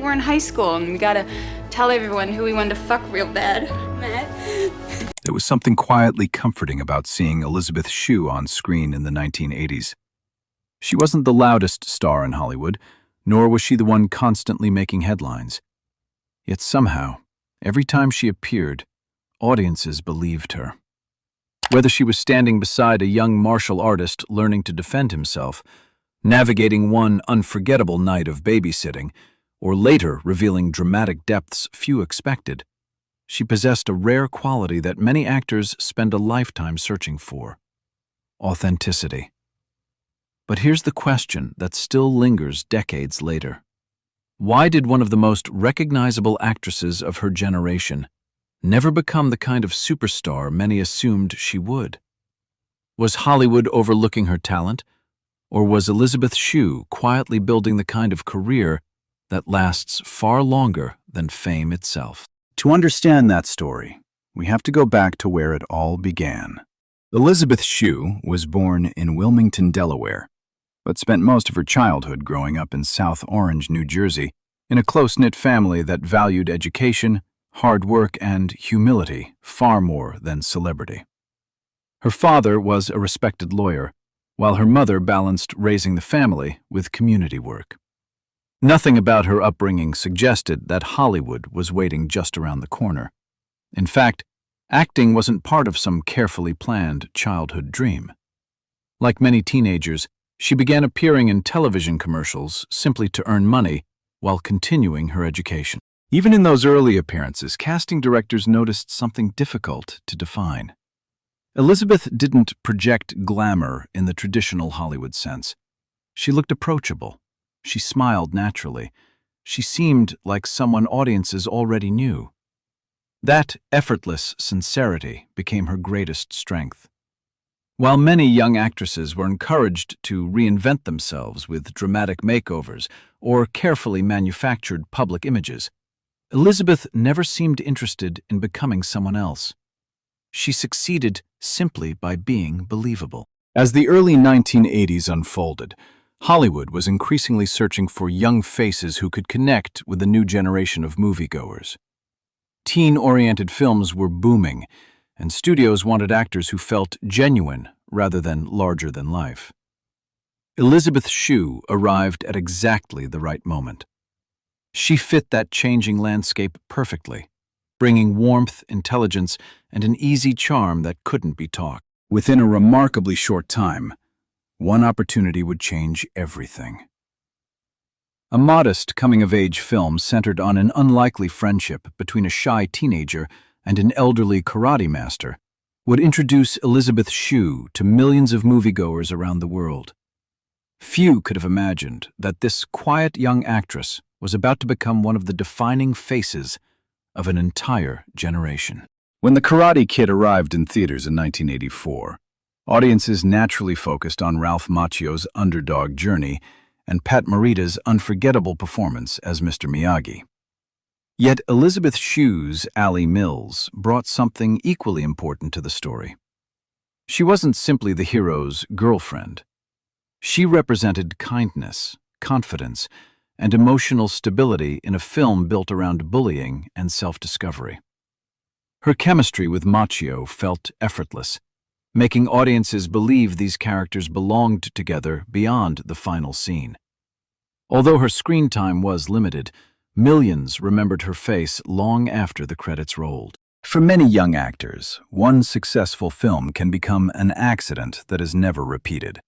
like we're in high school and we gotta tell everyone who we wanted to fuck real bad. There was something quietly comforting about seeing Elizabeth Shue on screen in the 1980s. She wasn't the loudest star in Hollywood, nor was she the one constantly making headlines. Yet somehow, every time she appeared, audiences believed her. Whether she was standing beside a young martial artist learning to defend himself, navigating one unforgettable night of babysitting, or later revealing dramatic depths few expected, she possessed a rare quality that many actors spend a lifetime searching for: authenticity. But here's the question that still lingers decades later. Why did one of the most recognizable actresses of her generation never become the kind of superstar many assumed she would? Was Hollywood overlooking her talent, or was Elizabeth Shue quietly building the kind of career that lasts far longer than fame itself? To understand that story, we have to go back to where it all began. Elizabeth Shue was born in Wilmington, Delaware, but spent most of her childhood growing up in South Orange, New Jersey, in a close-knit family that valued education, hard work, and humility far more than celebrity. Her father was a respected lawyer, while her mother balanced raising the family with community work. Nothing about her upbringing suggested that Hollywood was waiting just around the corner. In fact, acting wasn't part of some carefully planned childhood dream. Like many teenagers, she began appearing in television commercials simply to earn money while continuing her education. Even in those early appearances, casting directors noticed something difficult to define. Elizabeth didn't project glamour in the traditional Hollywood sense. She looked approachable. She smiled naturally. She seemed like someone audiences already knew. That effortless sincerity became her greatest strength. While many young actresses were encouraged to reinvent themselves with dramatic makeovers or carefully manufactured public images, Elizabeth never seemed interested in becoming someone else. She succeeded simply by being believable. As the early 1980s unfolded, Hollywood was increasingly searching for young faces who could connect with a new generation of moviegoers. Teen-oriented films were booming, and studios wanted actors who felt genuine rather than larger than life. Elizabeth Shue arrived at exactly the right moment. She fit that changing landscape perfectly, bringing warmth, intelligence, and an easy charm that couldn't be taught. Within a remarkably short time, one opportunity would change everything. A modest coming-of-age film centered on an unlikely friendship between a shy teenager and an elderly karate master would introduce Elizabeth Shue to millions of moviegoers around the world. Few could have imagined that this quiet young actress was about to become one of the defining faces of an entire generation. When The Karate Kid arrived in theaters in 1984, audiences naturally focused on Ralph Macchio's underdog journey and Pat Morita's unforgettable performance as Mr. Miyagi. Yet Elizabeth Shue's Allie Mills brought something equally important to the story. She wasn't simply the hero's girlfriend. She represented kindness, confidence, and emotional stability in a film built around bullying and self-discovery. Her chemistry with Macchio felt effortless, making audiences believe these characters belonged together beyond the final scene. Although her screen time was limited, millions remembered her face long after the credits rolled. For many young actors, one successful film can become an accident that is never repeated.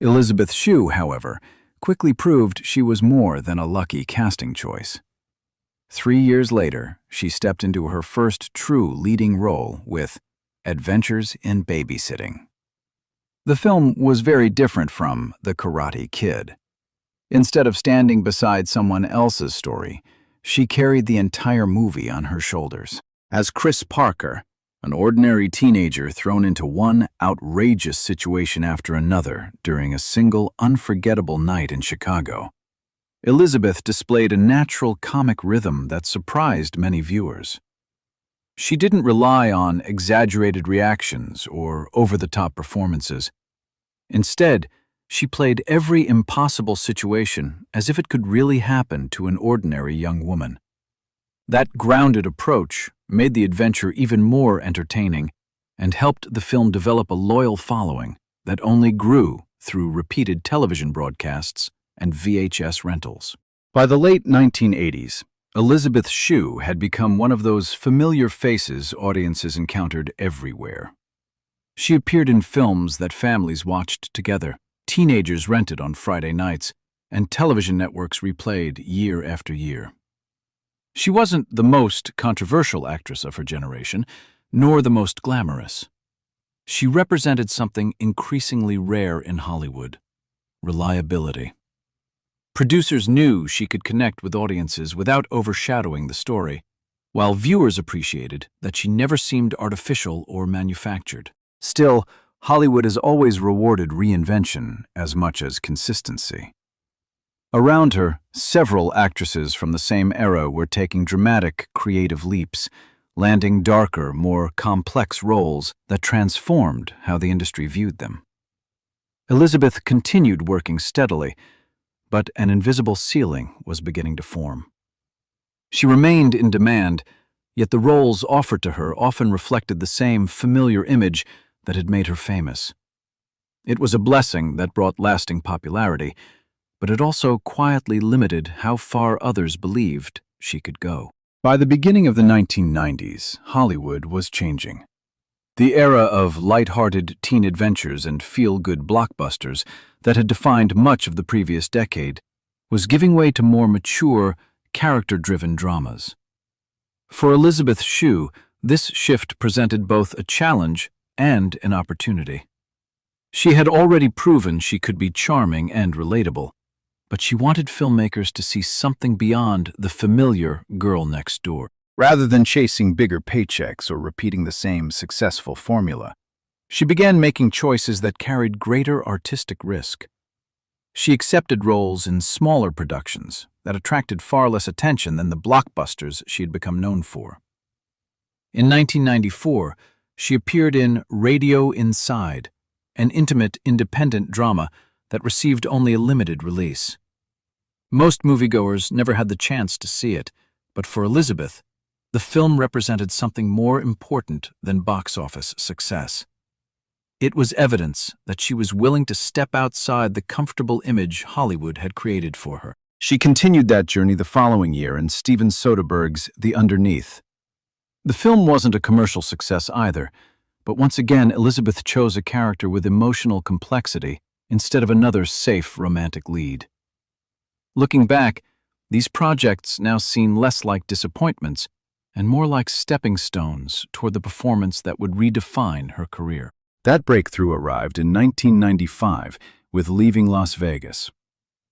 Elizabeth Shue, however, quickly proved she was more than a lucky casting choice. 3 years later, she stepped into her first true leading role with Adventures in Babysitting. The film was very different from The Karate Kid. Instead of standing beside someone else's story, she carried the entire movie on her shoulders. As Chris Parker, an ordinary teenager thrown into one outrageous situation after another during a single unforgettable night in Chicago, Elizabeth displayed a natural comic rhythm that surprised many viewers. She didn't rely on exaggerated reactions or over-the-top performances. Instead, She played every impossible situation as if it could really happen to an ordinary young woman. That grounded approach made the adventure even more entertaining and helped the film develop a loyal following that only grew through repeated television broadcasts and VHS rentals. By the late 1980s, Elizabeth Shue had become one of those familiar faces audiences encountered everywhere. She appeared in films that families watched together, teenagers rented on Friday nights, and television networks replayed year after year. She wasn't the most controversial actress of her generation, nor the most glamorous. She represented something increasingly rare in Hollywood: reliability. Producers knew she could connect with audiences without overshadowing the story, while viewers appreciated that she never seemed artificial or manufactured. Still, Hollywood has always rewarded reinvention as much as consistency. Around her, several actresses from the same era were taking dramatic, creative leaps, landing darker, more complex roles that transformed how the industry viewed them. Elizabeth continued working steadily, but an invisible ceiling was beginning to form. She remained in demand, yet the roles offered to her often reflected the same familiar image that had made her famous. It was a blessing that brought lasting popularity, but it also quietly limited how far others believed she could go. By the beginning of the 1990s, Hollywood was changing. The era of light-hearted teen adventures and feel-good blockbusters that had defined much of the previous decade was giving way to more mature, character-driven dramas. For Elizabeth Shue, this shift presented both a challenge and an opportunity. She had already proven she could be charming and relatable, but she wanted filmmakers to see something beyond the familiar girl next door. Rather than chasing bigger paychecks or repeating the same successful formula, she began making choices that carried greater artistic risk. She accepted roles in smaller productions that attracted far less attention than the blockbusters she had become known for. In 1994, she appeared in Radio Inside, an intimate, independent drama that received only a limited release. Most moviegoers never had the chance to see it, but for Elizabeth, the film represented something more important than box office success. It was evidence that she was willing to step outside the comfortable image Hollywood had created for her. She continued that journey the following year in Steven Soderbergh's The Underneath. The film wasn't a commercial success either, but once again Elizabeth chose a character with emotional complexity instead of another safe romantic lead. Looking back, these projects now seem less like disappointments and more like stepping stones toward the performance that would redefine her career. That breakthrough arrived in 1995 with Leaving Las Vegas.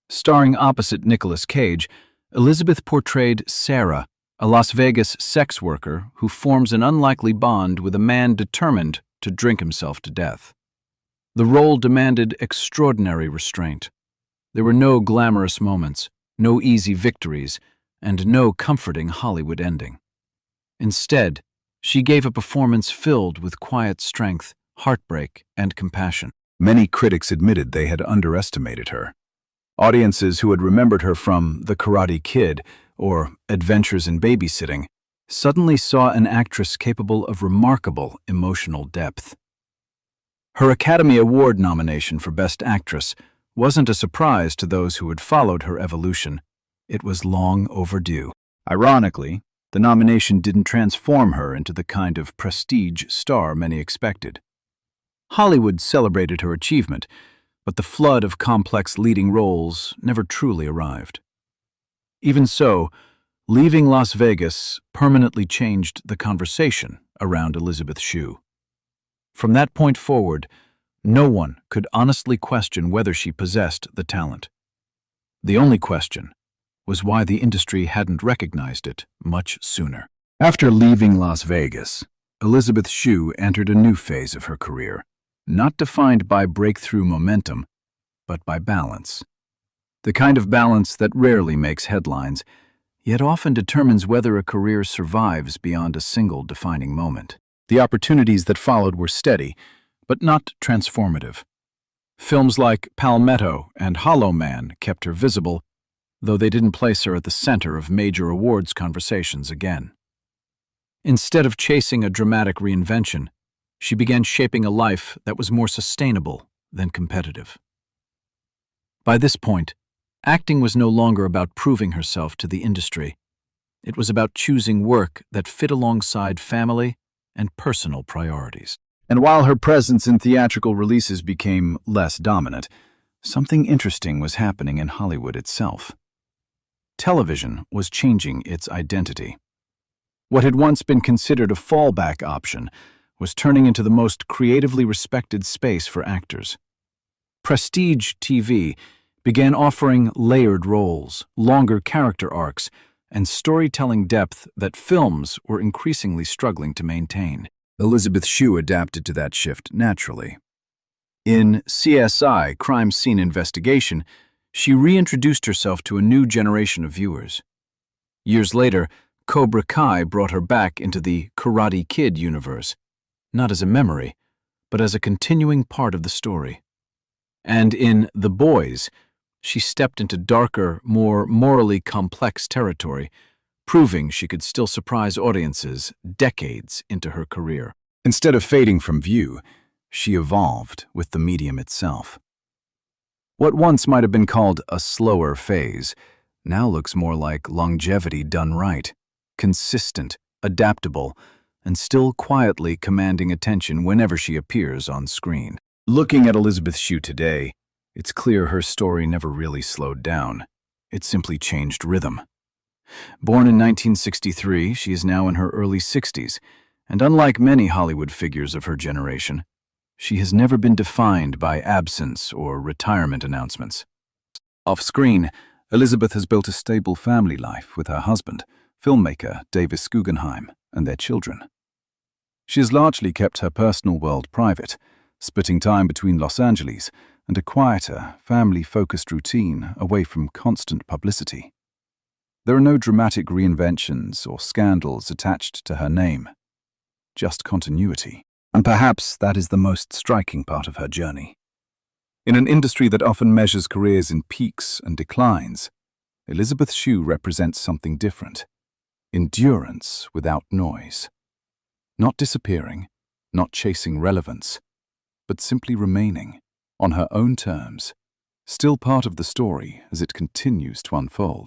Starring opposite Nicolas Cage, Elizabeth portrayed Sarah, a Las Vegas sex worker who forms an unlikely bond with a man determined to drink himself to death. The role demanded extraordinary restraint. There were no glamorous moments, no easy victories, and no comforting Hollywood ending. Instead, she gave a performance filled with quiet strength, heartbreak, and compassion. Many critics admitted they had underestimated her. Audiences who had remembered her from The Karate Kid or Adventures in Babysitting suddenly saw an actress capable of remarkable emotional depth. Her Academy Award nomination for Best Actress wasn't a surprise to those who had followed her evolution. It was long overdue. Ironically, the nomination didn't transform her into the kind of prestige star many expected. Hollywood celebrated her achievement, but the flood of complex leading roles never truly arrived. Even so, Leaving Las Vegas permanently changed the conversation around Elizabeth Shue. From that point forward, no one could honestly question whether she possessed the talent. The only question was why the industry hadn't recognized it much sooner. After Leaving Las Vegas, Elizabeth Shue entered a new phase of her career, not defined by breakthrough momentum, but by balance. The kind of balance that rarely makes headlines, yet often determines whether a career survives beyond a single defining moment. The opportunities that followed were steady, but not transformative. Films like Palmetto and Hollow Man kept her visible, though they didn't place her at the center of major awards conversations again. Instead of chasing a dramatic reinvention, she began shaping a life that was more sustainable than competitive. By this point, acting was no longer about proving herself to the industry. It was about choosing work that fit alongside family and personal priorities. And while her presence in theatrical releases became less dominant, something interesting was happening in Hollywood itself. Television was changing its identity. What had once been considered a fallback option was turning into the most creatively respected space for actors. Prestige TV began offering layered roles, longer character arcs, and storytelling depth that films were increasingly struggling to maintain. Elizabeth Shue adapted to that shift naturally. In CSI, Crime Scene Investigation, she reintroduced herself to a new generation of viewers. Years later, Cobra Kai brought her back into the Karate Kid universe, not as a memory, but as a continuing part of the story. And in The Boys, she stepped into darker, more morally complex territory, proving she could still surprise audiences decades into her career. Instead of fading from view, she evolved with the medium itself. What once might have been called a slower phase now looks more like longevity done right, consistent, adaptable, and still quietly commanding attention whenever she appears on screen. Looking at Elizabeth Shue today, it's clear her story never really slowed down. It simply changed rhythm. Born in 1963, she is now in her early 60s, and unlike many Hollywood figures of her generation, she has never been defined by absence or retirement announcements. Off-screen, Elizabeth has built a stable family life with her husband, filmmaker Davis Guggenheim, and their children. She has largely kept her personal world private, splitting time between Los Angeles and a quieter, family-focused routine away from constant publicity. There are no dramatic reinventions or scandals attached to her name, just continuity. And perhaps that is the most striking part of her journey. In an industry that often measures careers in peaks and declines, Elizabeth Shue represents something different. Endurance without noise. Not disappearing, not chasing relevance, but simply remaining, on her own terms, still part of the story as it continues to unfold.